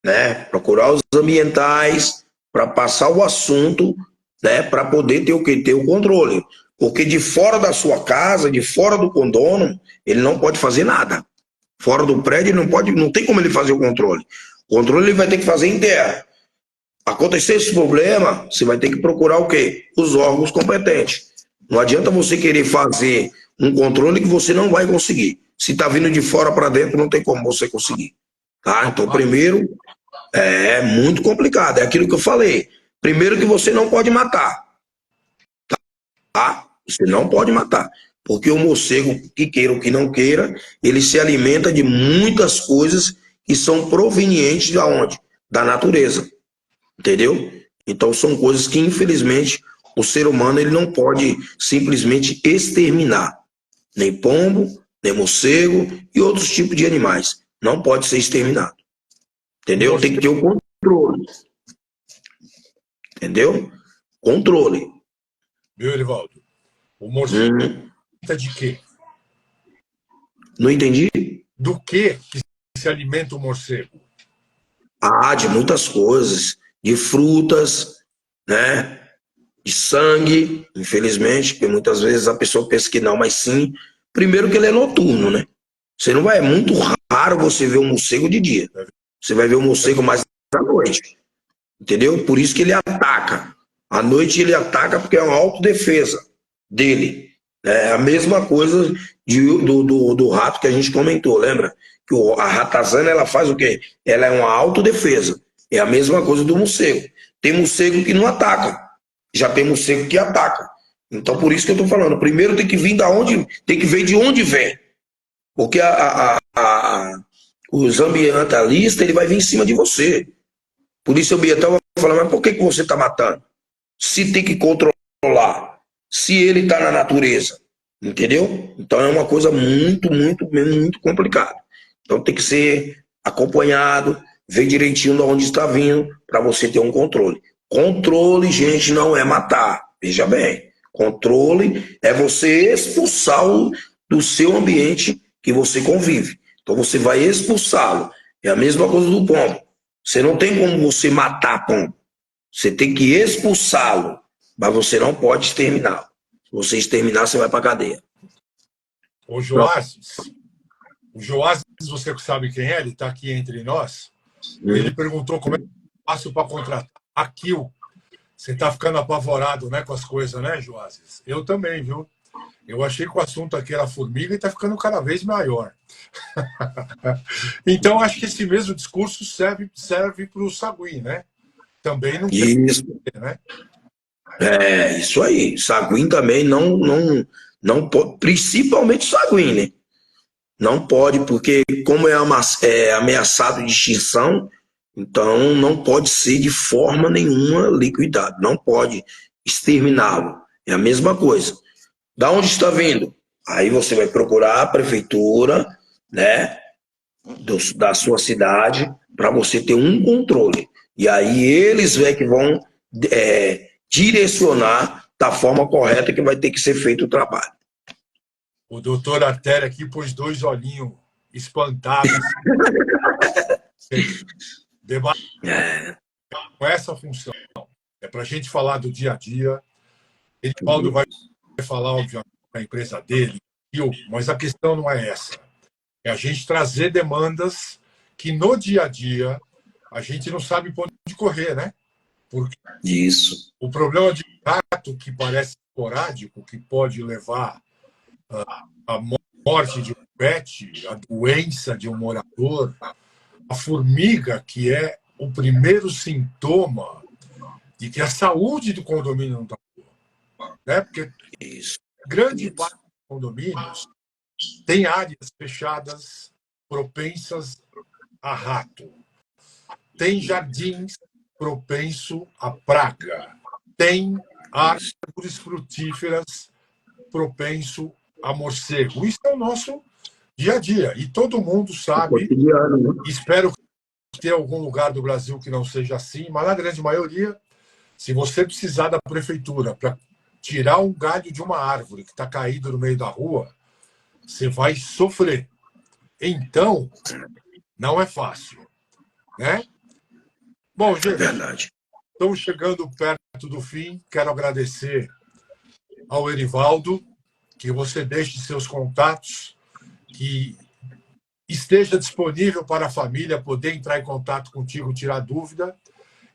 né? Procurar os ambientais para passar o assunto, né? Para poder ter o quê? Ter o controle. Porque de fora da sua casa, de fora do condômino, ele não pode fazer nada. Fora do prédio, ele não pode, não tem como ele fazer o controle. O controle ele vai ter que fazer em terra. Acontecer esse problema, você vai ter que procurar o quê? Os órgãos competentes. Não adianta você querer fazer um controle que você não vai conseguir. Se está vindo de fora para dentro, não tem como você conseguir. Tá? Então, primeiro, é muito complicado. É aquilo que eu falei. Primeiro que você não pode matar. Tá? Você não pode matar. Porque o morcego, que queira ou que não queira, ele se alimenta de muitas coisas que são provenientes de onde? Da natureza. Entendeu? Então são coisas que, infelizmente, o ser humano ele não pode simplesmente exterminar. Nem pombo, nem morcego e outros tipos de animais. Não pode ser exterminado. Entendeu? Tem que ter o controle. Entendeu? Controle. Viu, Erivaldo? O morcego de quê? Não entendi? Do que se alimenta o morcego? Ah, de muitas coisas. De frutas, né? De sangue, infelizmente, porque muitas vezes a pessoa pensa que não, mas sim. Primeiro que ele é noturno, né? Você não vai, é muito raro você ver um morcego de dia. Você vai ver um morcego mais à noite. Entendeu? Por isso que ele ataca. À noite ele ataca porque é uma autodefesa dele. É a mesma coisa do rato que a gente comentou, lembra? Que a ratazana, ela faz o quê? Ela é uma autodefesa. É a mesma coisa do morcego. Tem morcego que não ataca. Já tem morcego que ataca. Então, por isso que eu estou falando. Primeiro tem que vir da onde, tem que ver de onde vem. Porque os ambientalistas, ele vai vir em cima de você. Por isso o ambiental vai falar, mas por que você está matando? Se tem que controlar. Se ele está na natureza. Entendeu? Então é uma coisa muito, muito, muito complicada. Então tem que ser acompanhado, ver direitinho de onde está vindo, para você ter um controle. Controle, gente, não é matar. Veja bem. Controle é você expulsá-lo do seu ambiente que você convive. Então você vai expulsá-lo. É a mesma coisa do pombo. Você não tem como você matar pombo. Você tem que expulsá-lo. Mas você não pode exterminá-lo. Se você exterminar, você vai para a cadeia. O Joás, você sabe quem é? Ele está aqui entre nós. Ele perguntou como é que eu faço para contratar a Kill. Você está ficando apavorado, né, com as coisas, né, Joás? Eu também, viu? Eu achei que o assunto aqui era formiga e está ficando cada vez maior. Então, acho que esse mesmo discurso serve para o sagui, né? Também não tem, Isso. né? É, isso aí. Saguim também não pode, principalmente saguim, né? Não pode, porque como é ameaçado de extinção, então não pode ser de forma nenhuma liquidado. Não pode exterminá-lo. É a mesma coisa. Da onde está vindo? Aí você vai procurar a prefeitura, né, da sua cidade, para você ter um controle. E aí eles que vão direcionar da forma correta que vai ter que ser feito o trabalho. O doutor Artéria aqui pôs 2 olhinhos espantados. Debate com essa função. É para a gente falar do dia a dia. Edivaldo vai falar, obviamente, da empresa dele, mas a questão não é essa. É a gente trazer demandas que no dia a dia a gente não sabe por onde correr, né? Porque Isso. o problema de rato, que parece esporádico, que pode levar a morte de um pet, a doença de um morador, a formiga, que é o primeiro sintoma de que a saúde do condomínio não está boa, né? Porque grande parte dos condomínios tem áreas fechadas propensas a rato, tem jardins propenso a praga, tem árvores frutíferas propenso a morcego. Isso é o nosso dia a dia. E todo mundo sabe, espero ter algum lugar do Brasil que não seja assim, mas na grande maioria, se você precisar da prefeitura para tirar um galho de uma árvore que está caído no meio da rua, você vai sofrer. Então, não é fácil, né? Bom, gente, estamos chegando perto do fim. Quero agradecer ao Erivaldo, que você deixe seus contatos, que esteja disponível para a família poder entrar em contato contigo, tirar dúvida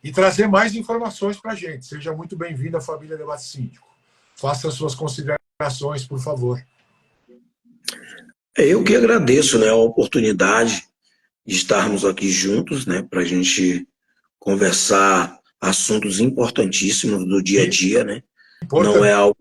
e trazer mais informações para a gente. Seja muito bem-vindo à família Debate Síndico. Faça as suas considerações, por favor. Eu que agradeço, né, a oportunidade de estarmos aqui juntos, né, para a gente conversar assuntos importantíssimos do dia a dia, né? Não é algo